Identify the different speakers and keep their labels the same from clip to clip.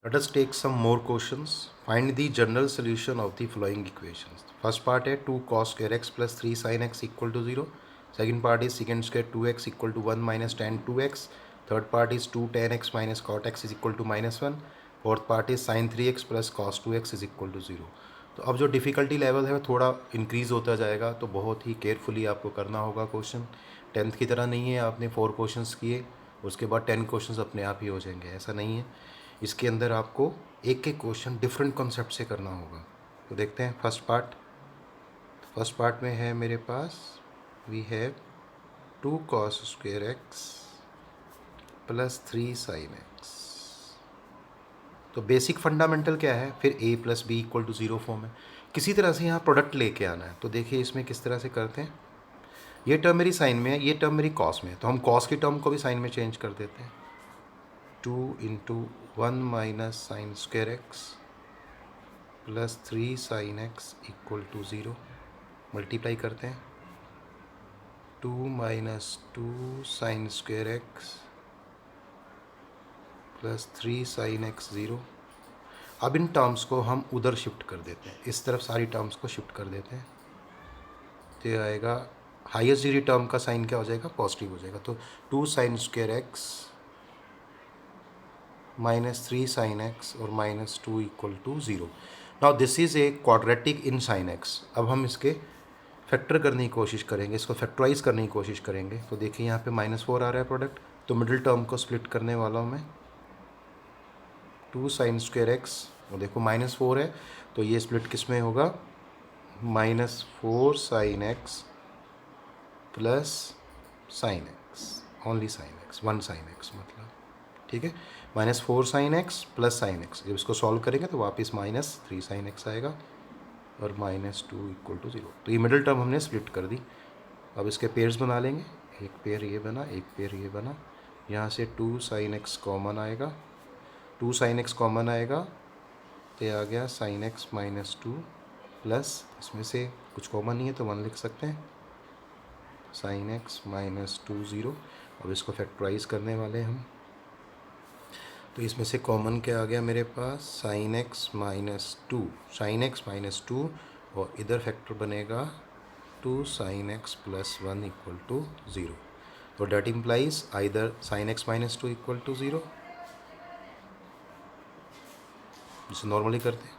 Speaker 1: Let us take some more questions. Find the general solution of the following equations. First part है 2 cos square x plus 3 sin x equal to 0. Second part is secant square 2x equal to 1 minus tan 2x. Third part is 2 tan x minus cot x is equal to minus 1. Fourth part is sin 3x plus cos 2x is equal to 0. तो अब जो difficulty level है थोड़ा increase होता जाएगा, तो बहुत ही carefully आपको करना होगा क्वेश्चन। 10th की तरह नहीं है आपने 4 क्वेश्चंस किए उसके बाद 10 क्वेश्चंस अपने आप ही हो जाएंगे, ऐसा नहीं है। इसके अंदर आपको एक एक क्वेश्चन डिफरेंट कॉन्सेप्ट से करना होगा। तो देखते हैं फर्स्ट पार्ट में है मेरे पास we have 2 cos square x plus 3 sin x. तो बेसिक फंडामेंटल क्या है, फिर a plus b equal to 0 form है। किसी तरह से यहाँ प्रोडक्ट लेके आना है। तो देखिए इसमें किस तरह से करते हैं, ये टर्म मेरी साइन में है, ये टर्म मेरी कॉस में है, तो हम कॉस की टर्म को भी साइन में चेंज कर देते हैं। 2 into 1 minus sine square x plus 3 sine x equal to 0। Multiply करते हैं 2 minus 2 sine square x plus 3 sine x 0। अब इन टर्म्स को हम उधर शिफ्ट कर देते हैं, इस तरफ सारी टर्म्स को शिफ्ट कर देते हैं। तो ये आएगा हाईएस्ट डिग्री टर्म का साइन क्या हो जाएगा, पॉजिटिव हो जाएगा। तो 2 sine square x minus 3 sine x और minus 2 equal to 0। Now this is a quadratic in sine x. अब हम इसके फैक्टर करने की कोशिश करेंगे, इसको फैक्टराइज करने की कोशिश करेंगे। तो देखिए यहाँ पे -4 आ रहा है प्रोडक्ट, तो मिडिल टर्म को स्प्लिट करने वाला हूँ मैं। 2 साइन स्क्वेयर एक्स और देखो -4 है, तो ये स्प्लिट किस में होगा, -4 sign x plus sine x, only sine x, 1 sine x मतलब, ठीक है। -4 sign x plus sine x, जब इसको सॉल्व करेंगे तो वापस -3 साइन एक्स आएगा और -2 इक्वल टू 0। तो ये मिडिल टर्म हमने स्प्लिट कर दी। अब इसके पेयर्स बना लेंगे, एक पेयर ये बना, एक पेयर ये बना। यहाँ से 2 साइन एक्स कॉमन आएगा, 2 साइन एक्स कॉमन आएगा तो ये आ गया साइन एक्स -2 प्लस, इसमें से कुछ कॉमन नहीं है तो 1 लिख सकते हैं, साइन एक्स -2 0। अब इसको फैक्टराइज करने वाले हम, तो इसमें से कॉमन क्या आ गया मेरे पास, साइन एक्स -2, साइन एक्स -2 और इधर फैक्टर बनेगा 2 sine x plus 1 equal to 0। तो that implies either sine x -2 equal to 0, जिसे नॉर्मली करते हैं,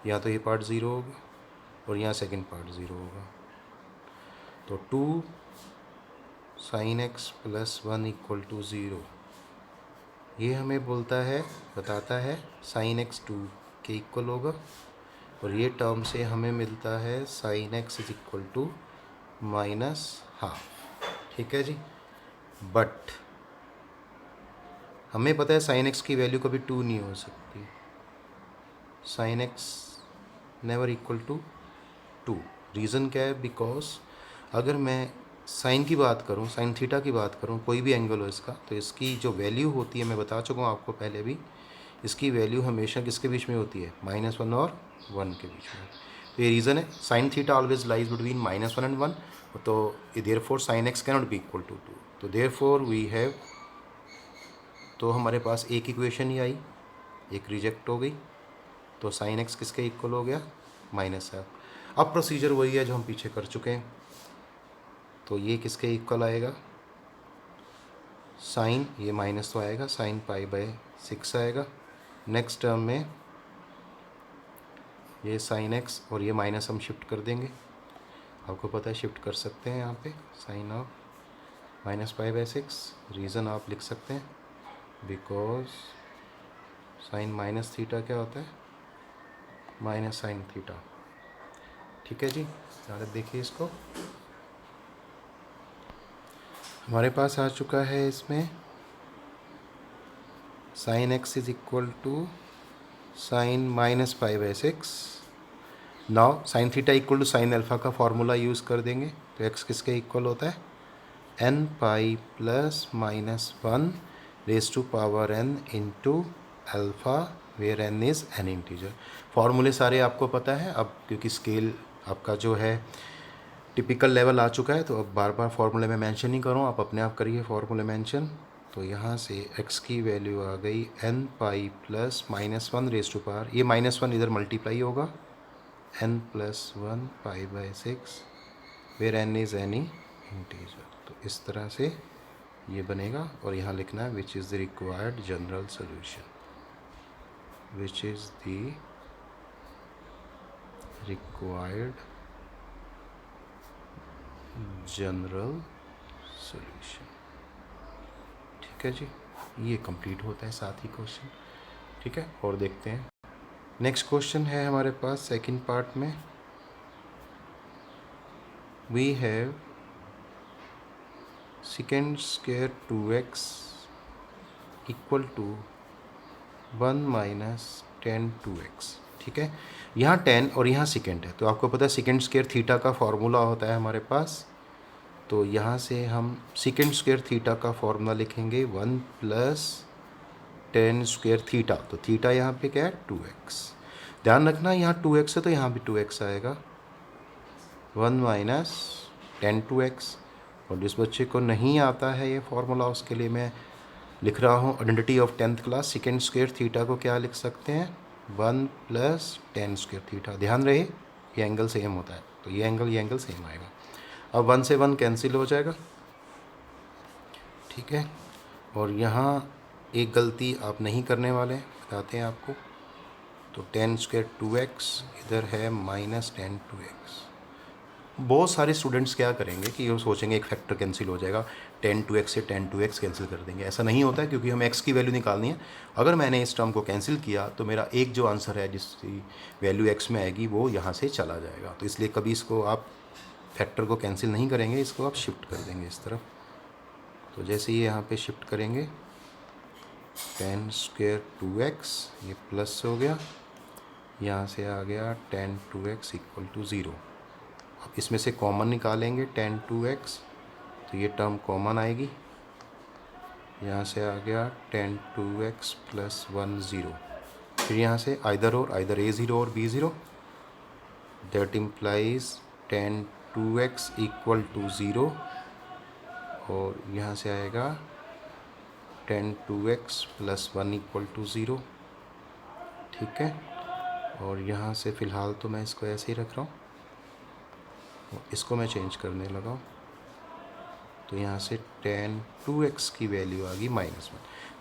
Speaker 1: या तो ये पार्ट 0 होगा और यहाँ सेकेंड पार्ट 0 होगा। तो 2 sine x plus 1 equal to 0, ये हमें बोलता है, बताता है साइन एक्स 2 के इक्वल होगा, और ये टर्म से हमें मिलता है sine x is equal to -½ ठीक है जी। बट हमें पता है साइन एक्स की वैल्यू कभी 2 नहीं हो सकती, sine x never equal to 2। Reason क्या है, बिकॉज अगर मैं साइन की बात करूं, साइन थीटा की बात करूं, कोई भी एंगल हो इसका, तो इसकी जो वैल्यू होती है, मैं बता चुका हूं आपको पहले भी, इसकी वैल्यू हमेशा किसके बीच में होती है, -1 और 1 के बीच में। तो ये रीज़न है, sine theta always lies between -1 and 1। तो therefore sine x cannot be equal to 2। तो देयरफॉर वी हैव, तो हमारे पास एक इक्वेशन ही आई, एक रिजेक्ट हो गई, तो साइन एक्स किसके इक्वल हो गया, -½ अब प्रोसीजर वही है जो हम पीछे कर चुके हैं। तो ये किसके इक्वल आएगा, साइन, ये माइनस तो आएगा, साइन π/6 आएगा। नेक्स्ट टर्म में ये साइन एक्स और ये माइनस हम शिफ्ट कर देंगे, आपको पता है शिफ्ट कर सकते हैं यहाँ पे, साइन ऑफ -π/6। रीज़न आप लिख सकते हैं, बिकॉज साइन माइनस थीटा क्या होता है, माइनस साइन थीटा, ठीक है जी। ज़्यादा देखिए इसको, हमारे पास आ चुका है इसमें sine x is equal to sine -π/6। Now sine theta equal to sine alpha का फॉर्मूला यूज़ कर देंगे, तो एक्स किसके इक्वल होता है, n π plus -1 raise to power n into alpha, where n is n integer. फार्मूले सारे आपको पता है, अब क्योंकि स्केल आपका जो है टिपिकल लेवल आ चुका है, तो अब बार बार फार्मूले में मेंशन नहीं करूँ, आप अपने आप करिए फार्मूले मेंशन। तो यहाँ से x की वैल्यू आ गई n pi plus -1 raise to power, ये -1 इधर मल्टीप्लाई होगा n plus 1 pi by 6 where n is any integer. तो इस तरह से ये बनेगा और यहाँ लिखना है which is the required general solution, which is the required general solution. ठीक है जी, ये कंप्लीट होता है साथ ही क्वेश्चन। ठीक है, और देखते हैं नेक्स्ट क्वेश्चन है हमारे पास सेकंड पार्ट में। We have second square 2x equal to 1 minus 10 2x। ठीक है, यहाँ 10 और यहाँ सेकेंड है, तो आपको पता है सेकेंड स्क्वायर थीटा का फॉर्मूला होता है हमारे पास। तो यहाँ से हम सेकेंड स्क्वायर थीटा का फॉर्मूला लिखेंगे 1 प्लस 10 स्क्वायर थीटा। तो थीटा यहाँ पे क्या है 2x। ध्यान रखना यहाँ 2x है तो यहाँ भी 2x आएगा, 1 माइनस 10 2x। और जिस बच्चे को नहीं आता है ये फॉर्मूला उसके लिए मैं लिख रहा हूँ identity of 10th class. Second square theta को क्या लिख सकते हैं 1 प्लस 10 स्क्वायर थीटा। ध्यान रहे ये एंगल सेम होता है, तो ये एंगल सेम आएगा। अब 1 से 1 कैंसिल हो जाएगा। ठीक है, और यहाँ एक गलती आप नहीं करने वाले, बताते हैं आपको। तो 10 स्क्वायर 2x इधर है माइनस 10 2x। बहुत सारे स्टूडेंट्स क्या करेंगे कि ये सोचेंगे एक फैक्टर कैंसिल हो जाएगा, 10 2x से 10 2x कैंसिल कर देंगे। ऐसा नहीं होता है, क्योंकि हमें x की वैल्यू निकालनी है। अगर मैंने इस टर्म को कैंसिल किया तो मेरा एक जो आंसर है जिसकी वैल्यू x में आएगी वो यहाँ से चला जाएगा। तो इसलिए कभी इसको आप फैक्टर को कैंसिल नहीं करेंगे, इसको आप शिफ्ट कर देंगे इस तरफ। तो जैसे ये यहाँ पे शिफ्ट करेंगे 10 स्क्वायर 2x, ये प्लस हो गया, यहाँ से आ गया 10 2x इक्वल टू 0। अब इसमें से कॉमन निकालेंगे 10 2x, तो ये टर्म कॉमन आएगी, यहाँ से आ गया 10 2x प्लस 1 0। फिर यहाँ से आइदर a 0 और b 0, that implies 10 2x equal to 0। और यहाँ से आएगा 10 2x प्लस 1 इक्वल टू 0। ठीक है, और यहाँ से फ़िलहाल तो मैं इसको ऐसे ही रख रहा हूँ, इसको मैं चेंज करने लगा हूँ। तो यहाँ से 10 2x की वैल्यू आ गई -1।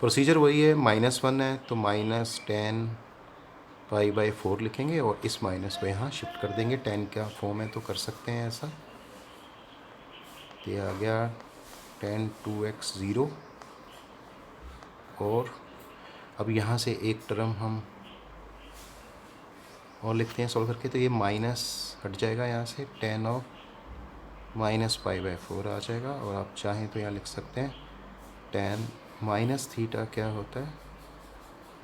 Speaker 1: प्रोसीजर वही है, -1 है तो -10 पाई बाई 4 लिखेंगे और इस माइनस को यहाँ शिफ्ट कर देंगे। 10 का फॉर्म है तो कर सकते हैं ऐसा। तो ये आ गया 10 2x 0। और अब यहाँ से एक टर्म हम और लिखते हैं सॉल्व करके, तो ये माइनस हट जाएगा, यहाँ से 10 ऑफ माइनस पाई बाई 4 आ जाएगा। और आप चाहें तो यहाँ लिख सकते हैं 10 माइनस थीटा क्या होता है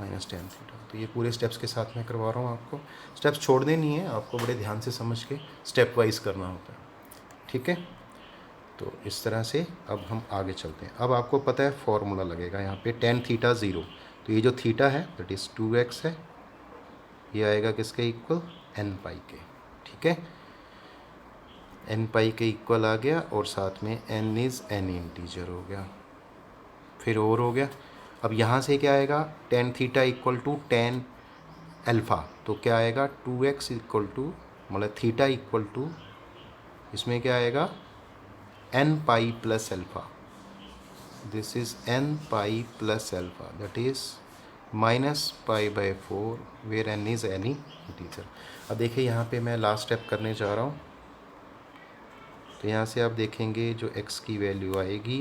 Speaker 1: -10 थीटा। तो ये पूरे स्टेप्स के साथ मैं करवा रहा हूँ आपको, स्टेप्स छोड़ने नहीं है, आपको बड़े ध्यान से समझ के स्टेप वाइज करना होता है। ठीक है, तो इस तरह से अब हम आगे चलते हैं। अब आपको पता है फॉर्मूला लगेगा यहाँ पे tan थीटा 0। तो ये जो थीटा है दैट इज़ 2x है, ये आएगा किसके इक्वल n पाई के। ठीक है, n पाई के इक्वल आ गया और साथ में n इज़ एनी इंटीजर हो गया। फिर और हो गया, अब यहाँ से क्या आएगा tan theta equal to tan alpha. तो क्या आएगा 2x इक्वल टू मतलब थीटा इक्वल टू इसमें क्या आएगा n pi plus alpha. This is n pi plus alpha that is -π/4 where n is any integer. अब देखिए यहाँ पे मैं लास्ट स्टेप करने जा रहा हूँ। तो यहाँ से आप देखेंगे जो x की वैल्यू आएगी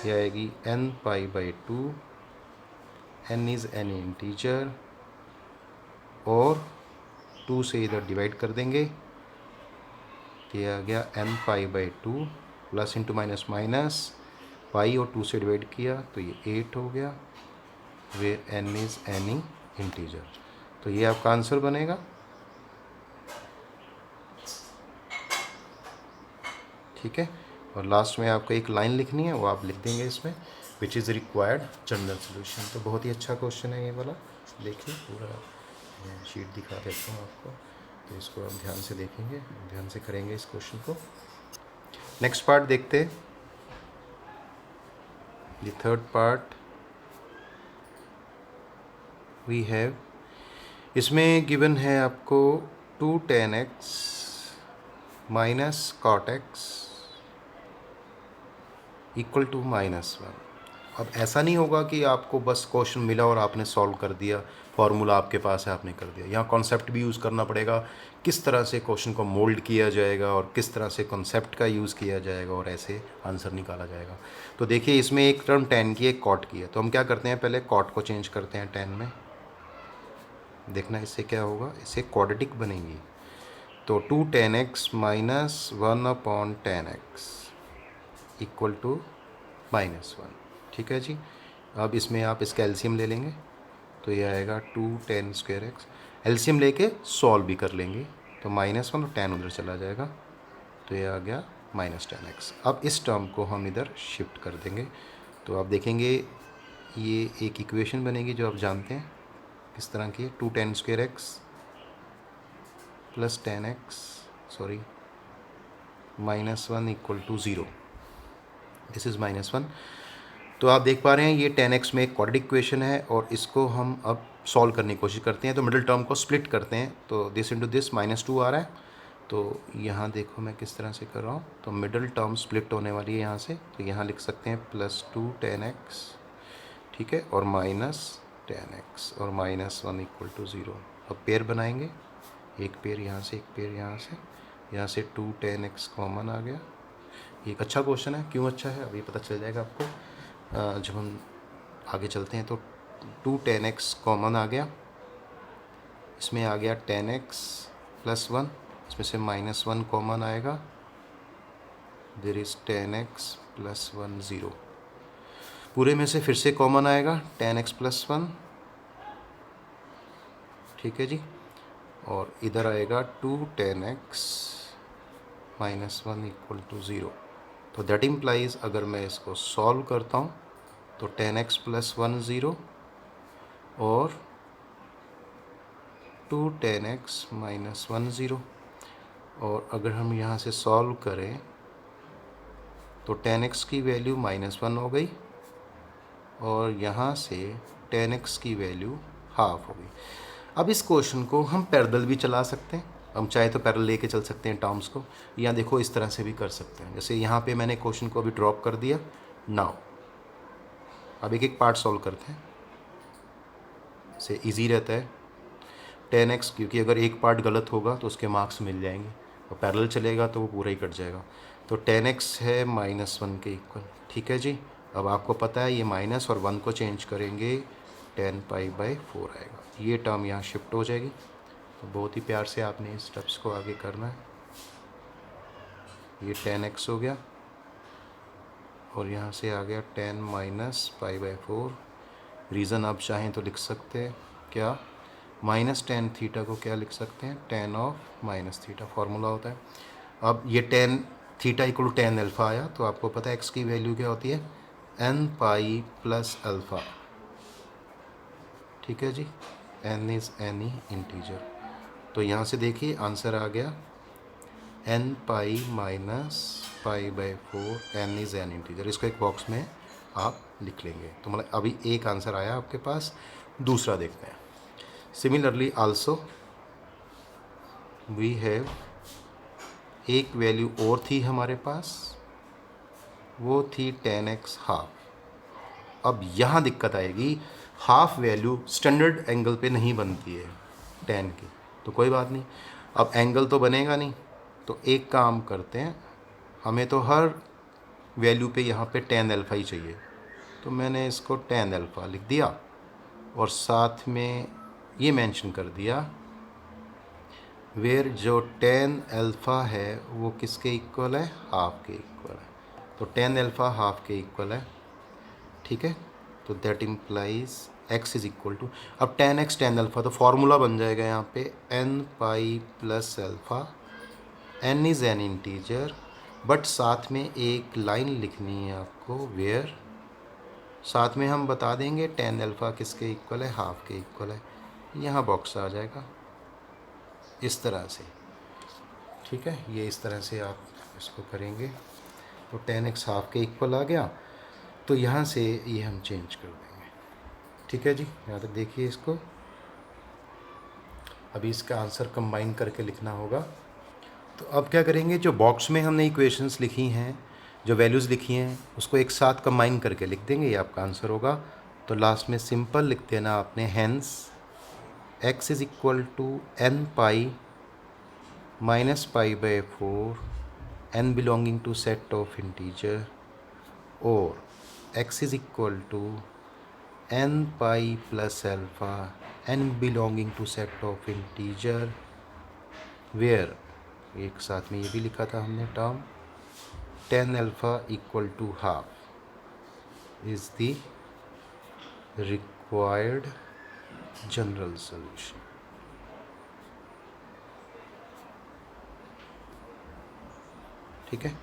Speaker 1: ये आएगी n π/2, n is any integer, और 2 से इधर डिवाइड कर देंगे। तो ये आ गया n π/2 plus into minus minus pi और 2 से डिवाइड किया तो ये 8 हो गया, where n is any integer. तो ये आपका आंसर बनेगा। ठीक है, और लास्ट में आपको एक लाइन लिखनी है, वो आप लिख देंगे इसमें which is required general solution. तो बहुत ही अच्छा क्वेश्चन है ये वाला। देखिए पूरा मैं शीट दिखा देता हूँ आपको, तो इसको आप ध्यान से देखेंगे, ध्यान से करेंगे इस क्वेश्चन को। नेक्स्ट पार्ट देखते हैं। The third part we have, इसमें गिवन है आपको 2 tan x minus cot x equal to -1। अब ऐसा नहीं होगा कि आपको बस क्वेश्चन मिला और आपने सॉल्व कर दिया, फॉर्मूला आपके पास है आपने कर दिया। यहाँ कॉन्सेप्ट भी यूज़ करना पड़ेगा, किस तरह से क्वेश्चन को मोल्ड किया जाएगा और किस तरह से कॉन्सेप्ट का यूज़ किया जाएगा और ऐसे आंसर निकाला जाएगा। तो देखिए इसमें एक टर्म tan की एक cot की है, तो हम क्या करते हैं, पहले cot को चेंज करते हैं tan में। देखना इससे क्या होगा, इससे क्वाड्रेटिक बनेगी। तो 2 tan x minus 1/tan x equal to -1। ठीक है जी। अब इसमें आप इसका एलसीएम ले लेंगे तो ये आएगा 2 tan²x। एलसीएम लेके सॉल्व भी कर लेंगे तो -1 और tan उधर चला जाएगा तो ये आ गया -tan x। अब इस टर्म को हम इधर शिफ्ट कर देंगे तो आप देखेंगे ये एक इक्वेशन बनेगी जो आप जानते हैं किस तरह की है, 2 tan² plus tan x sorry -1 equal to 0। This is -1। तो आप देख पा रहे हैं ये tan x में एक क्वाड्रेटिक इक्वेशन है और इसको हम अब सॉल्व करने की कोशिश करते हैं। तो मिडिल टर्म को स्प्लिट करते हैं तो दिस इंटू दिस -2 आ रहा है। तो यहाँ देखो मैं किस तरह से कर रहा हूँ, तो मिडिल टर्म स्प्लिट होने वाली है यहाँ से, तो यहाँ लिख सकते हैं +2 tan x, ठीक है, और -tan x और -1 इक्वल टू 0। अब पेयर बनाएंगे, एक पेयर यहाँ से एक पेयर यहाँ से 2 tan x कॉमन आ गया। ये एक अच्छा क्वेश्चन है, क्यों अच्छा है अभी पता चल जाएगा आपको जब हम आगे चलते हैं। तो 2 tan x कॉमन आ गया, इसमें आ गया tan x + 1, इसमें से -1 कॉमन आएगा, देयर इज़ tan x + 1 0। पूरे में से फिर से कॉमन आएगा tan x + 1, ठीक है जी, और इधर आएगा 2 tan x -1 इक्वल टू 0। तो दैट इम्प्लाइज अगर मैं इसको सॉल्व करता हूँ तो tan x + 1 0 और 2 tan x -1 0, और अगर हम यहाँ से सॉल्व करें तो tan x की वैल्यू -1 हो गई और यहाँ से tan x की वैल्यू हाफ हो गई। अब इस क्वेश्चन को हम पैरेलल भी चला सकते हैं, हम चाहे तो पैरेलल लेके चल सकते हैं टर्म्स को, या देखो इस तरह से भी कर सकते हैं। जैसे यहाँ पे मैंने क्वेश्चन को अभी ड्रॉप कर दिया। नाउ अब एक एक पार्ट सॉल्व करते हैं, इससे इजी रहता है। tan x, क्योंकि अगर एक पार्ट गलत होगा तो उसके मार्क्स मिल जाएंगे, और पैरेलल चलेगा तो वो पूरा ही कट जाएगा। तो tan x है -1 के इक्वल, ठीक है जी। अब आपको पता है ये माइनस और 1 को चेंज करेंगे tan π/4 आएगा, ये टर्म यहाँ शिफ्ट हो जाएगी। तो बहुत ही प्यार से आपने इस स्टेप्स को आगे करना है। ये tan x हो गया और यहाँ से आ गया tan -π/4। रीज़न आप चाहें तो लिख सकते हैं क्या, -tan थीटा को क्या लिख सकते हैं, tan ऑफ -θ फार्मूला होता है। अब ये tan theta equal to tan alpha आया, तो आपको पता है x की वैल्यू क्या होती है, n π + अल्फ़ा, ठीक है जी। n इज़ एनी इंटीजर, तो यहाँ से देखिए आंसर आ गया n π - π/4, n is an integer. इसको एक बॉक्स में आप लिख लेंगे। तो मतलब अभी एक आंसर आया आपके पास, दूसरा देखते हैं। सिमिलरली आल्सो वी हैव, एक वैल्यू और थी हमारे पास, वो थी tan x हाफ। अब यहाँ दिक्कत आएगी, हाफ वैल्यू स्टैंडर्ड एंगल पे नहीं बनती है tan की, तो कोई बात नहीं, अब एंगल तो बनेगा नहीं, तो एक काम करते हैं, हमें तो हर वैल्यू पे यहाँ पे tan अल्फ़ा ही चाहिए, तो मैंने इसको tan अल्फ़ा लिख दिया और साथ में ये मेंशन कर दिया वेयर जो tan अल्फ़ा है वो किसके इक्वल है, हाफ के इक्वल है। तो tan अल्फ़ा हाफ के इक्वल है, ठीक है। तो that implies x is equal to, अब tan x tan अल्फ़ा, तो फार्मूला बन जाएगा यहाँ पे n π + alpha, n is an integer, but साथ में एक लाइन लिखनी है आपको वेयर, साथ में हम बता देंगे tan अल्फ़ा किसके इक्वल है, हाफ के इक्वल है। यहाँ बॉक्स आ जाएगा इस तरह से, ठीक है। ये इस तरह से आप इसको करेंगे तो tan x हाफ के इक्वल आ गया। तो यहाँ से ये हम चेंज कर देंगे। ठीक है जी, यहाँ तक देखिए इसको। अभी इसका आंसर कंबाइन करके लिखना होगा। तो अब क्या करेंगे, जो बॉक्स में हमने इक्वेशंस लिखी हैं, जो वैल्यूज़ लिखी हैं, उसको एक साथ कंबाइन करके लिख देंगे, ये आपका आंसर होगा। तो लास्ट में सिंपल लिख देना आपने, hence x is equal to n pi minus pi by 4 n belonging to set of integer, और x is equal to n pi plus alpha n belonging to set of integer where, एक साथ में ये भी लिखा था हमने term, 10 alpha equal to half is the required general solution. ठीक है,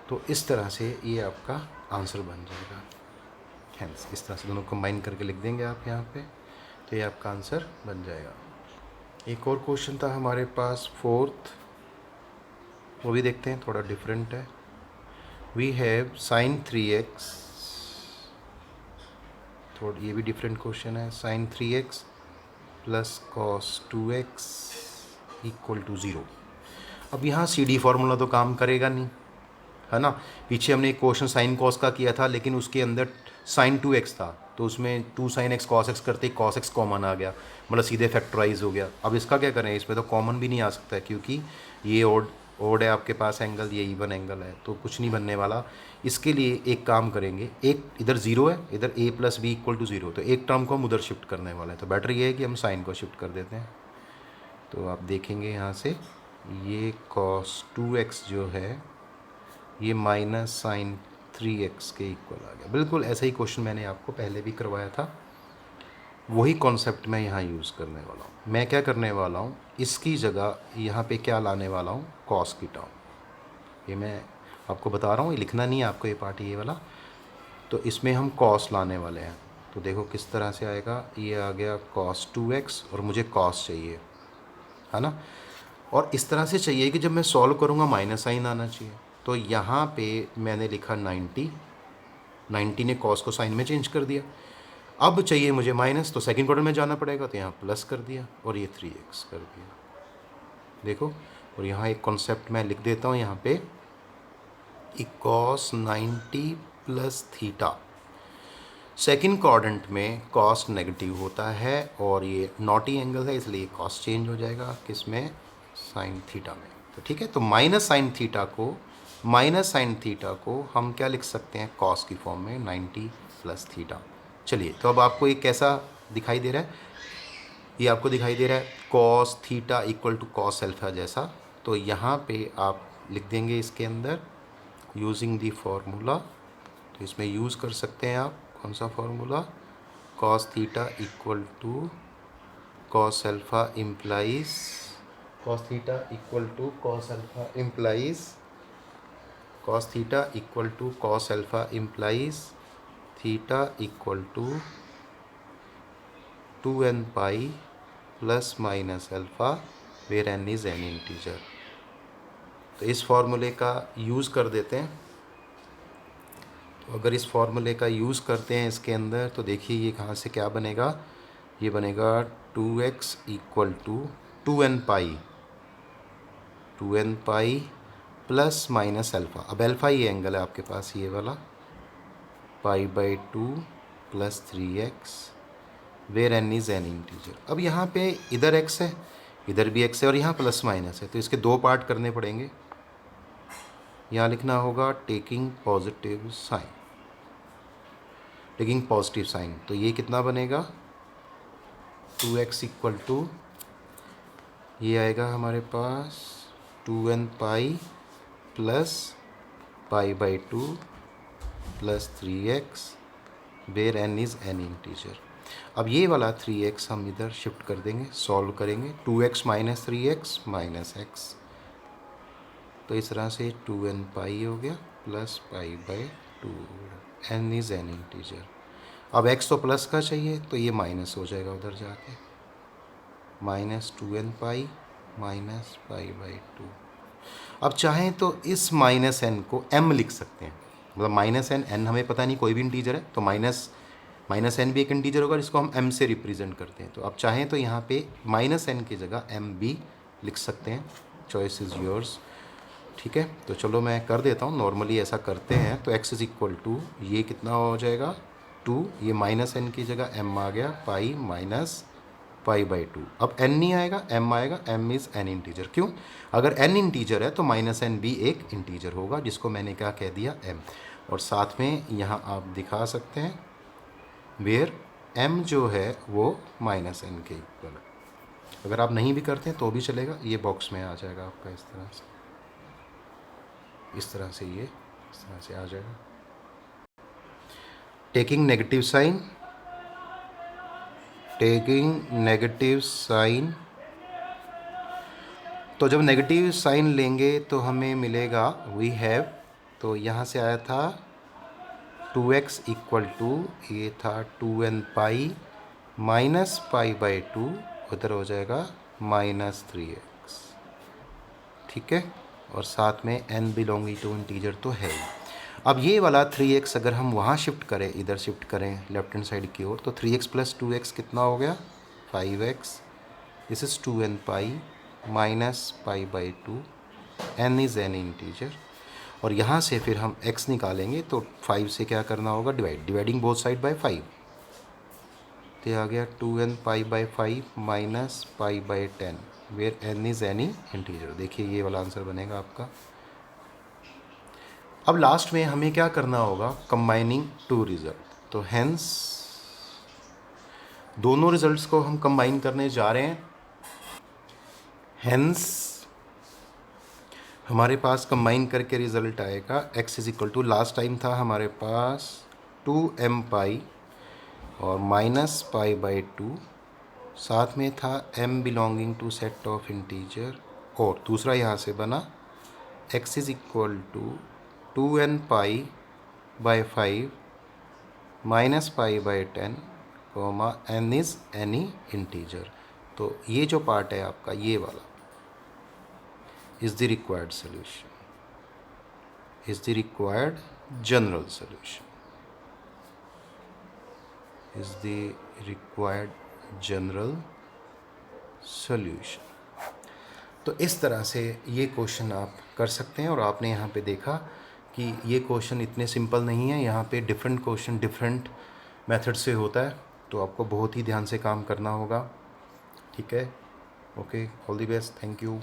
Speaker 1: तो इस तरह से ये आपका आंसर बन जाएगा। हैंस इस तरह से दोनों कंबाइन करके लिख देंगे आप यहाँ पे, तो ये आपका आंसर बन जाएगा। एक और क्वेश्चन था हमारे पास, फोर्थ, वो भी देखते हैं, थोड़ा डिफरेंट है। वी हैव sin 3x, थोड़ा ये भी डिफरेंट क्वेश्चन है। sin 3x plus cos 2x equal to 0। अब यहाँ CD फार्मूला तो काम करेगा नहीं, है ना। पीछे हमने एक क्वेश्चन साइन कॉस का किया था, लेकिन उसके अंदर sin 2x था, तो उसमें 2 sin x cos x करते ही cos x कॉमन आ गया, मतलब सीधे फैक्टराइज हो गया। अब इसका क्या करें, इसमें तो कॉमन भी नहीं आ सकता है, क्योंकि ये ओड है आपके पास एंगल, ये इवन एंगल है, तो कुछ नहीं बनने वाला। इसके लिए एक काम करेंगे, एक इधर 0 है, इधर a plus b equal to 0, तो एक टर्म को हम उधर शिफ्ट करने वाले हैं। तो बेटर ये है कि हम साइन को शिफ्ट कर देते हैं। तो आप देखेंगे यहाँ से, ये cos 2x जो है ये माइनस sin 3x के इक्वल आ गया। बिल्कुल ऐसा ही क्वेश्चन मैंने आपको पहले भी करवाया था, वही कॉन्सेप्ट मैं यहाँ यूज़ करने वाला हूँ। मैं क्या करने वाला हूँ, इसकी जगह यहाँ पे क्या लाने वाला हूँ, कॉस की टर्म। ये मैं आपको बता रहा हूँ, ये लिखना नहीं है आपको, ये पार्ट ये वाला। तो इसमें हम कॉस लाने वाले हैं। तो देखो किस तरह से आएगा, ये आ गया cos 2x, और मुझे कॉस चाहिए, है ना। और इस तरह से चाहिए कि जब मैं सॉल्व करूँगा माइनस साइन आना चाहिए। तो यहाँ पे मैंने लिखा 90 ने कॉस को साइन में चेंज कर दिया। अब चाहिए मुझे माइनस, तो सेकंड क्वाड्रेंट में जाना पड़ेगा, तो यहाँ प्लस कर दिया, और ये 3x कर दिया। देखो, और यहाँ एक कॉन्सेप्ट मैं लिख देता हूँ यहाँ पे, कि cos 90 plus theta, second quadrant में कॉस नेगेटिव होता है, और ये नॉटी एंगल है, इसलिए कॉस चेंज हो जाएगा किस में, साइन थीटा में। तो ठीक है, तो माइनस साइन थीटा को हम क्या लिख सकते हैं, कॉस की फॉर्म में, 90 प्लस थीटा। चलिए, तो अब आपको ये कैसा दिखाई दे रहा है, ये आपको दिखाई दे रहा है cos theta equal to cos alpha जैसा। तो यहाँ पे आप लिख देंगे इसके अंदर यूजिंग दी फार्मूला। तो इसमें यूज़ कर सकते हैं आप कौन सा formula, cos theta equal to cos alpha implies, cos theta equal to cos alpha implies, cos theta equal to cos alpha implies theta equal to 2n pi plus minus alpha where n is an integer. तो इस फॉर्मूले का use कर देते हैं। तो अगर इस फॉर्मूले का यूज़ करते हैं इसके अंदर, तो देखिए ये कहाँ से क्या बनेगा, ये बनेगा 2x equal to 2n pi plus minus alpha. अब अल्फ़ा ये एंगल है आपके पास, ये वाला, pi by 2 plus 3x where n is an integer. अब यहाँ पे इधर x है, इधर भी x है, और यहाँ प्लस माइनस है, तो इसके दो पार्ट करने पड़ेंगे। यहाँ लिखना होगा टेकिंग पॉजिटिव साइन, तो ये कितना बनेगा, 2x इक्वल टू, ये आएगा हमारे पास 2n pi plus pi by 2 plus 3x where n is an integer. अब ये वाला 3x हम इधर शिफ्ट कर देंगे, सॉल्व करेंगे, 2x minus 3x minus x, तो इस तरह से 2n पाई हो गया plus pi by 2, n is an integer. अब x तो प्लस का चाहिए, तो ये माइनस हो जाएगा उधर जाके, minus 2n pi minus pi by 2। अब चाहें तो इस माइनस n को m लिख सकते हैं, मतलब माइनस एन, एन हमें पता नहीं कोई भी इंटीजर है, तो माइनस एन भी एक इंटीजर होगा जिसको हम एम से रिप्रेजेंट करते हैं। तो आप चाहें तो यहाँ पे माइनस एन की जगह एम भी लिख सकते हैं, चॉइस इज़ योर्स। ठीक है, तो चलो मैं कर देता हूँ, नॉर्मली ऐसा करते हैं। तो x इज इक्वल टू ये कितना हो जाएगा 2, ये माइनस एन की जगह m आ गया पाई माइनस पाई बाई 2। अब n नहीं आएगा, m आएगा, m इज़ n इंटीजर। क्यों? अगर n इंटीजर है तो माइनस एन भी एक इंटीजर होगा, जिसको मैंने क्या कह दिया m। और साथ में यहाँ आप दिखा सकते हैं वेयर m जो है वो माइनस एन के इक्वल। अगर आप नहीं भी करते हैं तो भी चलेगा, ये बॉक्स में आ जाएगा आपका इस तरह से, इस तरह से, ये इस तरह से आ जाएगा। Taking negative sign, taking negative sign, तो जब नेगेटिव साइन लेंगे तो हमें मिलेगा वी हैव, तो यहाँ से आया था 2x इक्वल टू, ये था 2n pi minus pi by 2, उधर हो जाएगा माइनस 3x। ठीक है, और साथ में n बिलोंगिंग टू इंटीजर तो है ही। अब ये वाला 3x अगर हम वहाँ शिफ्ट करें, इधर शिफ्ट करें लेफ्ट हैंड साइड की ओर, तो 3x प्लस 2x कितना हो गया 5x। This is 2n pi minus pi by 2, n is n integer. और यहाँ से फिर हम x निकालेंगे तो 5 से क्या करना होगा डिवाइडिंग बोथ साइड बाय 5, तो आ गया 2n pi by 5 minus pi by 10 where n is any integer. देखिए ये वाला आंसर बनेगा आपका। अब लास्ट में हमें क्या करना होगा, कंबाइनिंग टू रिजल्ट। तो हेंस दोनों रिजल्ट्स को हम कंबाइन करने जा रहे हैं। हेंस हमारे पास कंबाइन करके रिजल्ट आएगा x is equal to, last time था हमारे पास 2m पाई और माइनस पाई बाई 2, साथ में था m belonging to set of integer, और दूसरा यहाँ से बना x is equal to 2n pi by 5 minus pi by 10 comma n is any integer. तो ये जो पार्ट है आपका ये वाला is the required solution, is the required general solution, is the required general solution. तो इस तरह से ये क्वेश्चन आप कर सकते हैं। और आपने यहाँ पे देखा कि ये क्वेश्चन इतने सिंपल नहीं है, यहाँ पे डिफरेंट क्वेश्चन डिफरेंट मेथड से होता है, तो आपको बहुत ही ध्यान से काम करना होगा। ठीक है, okay, all the best, thank you.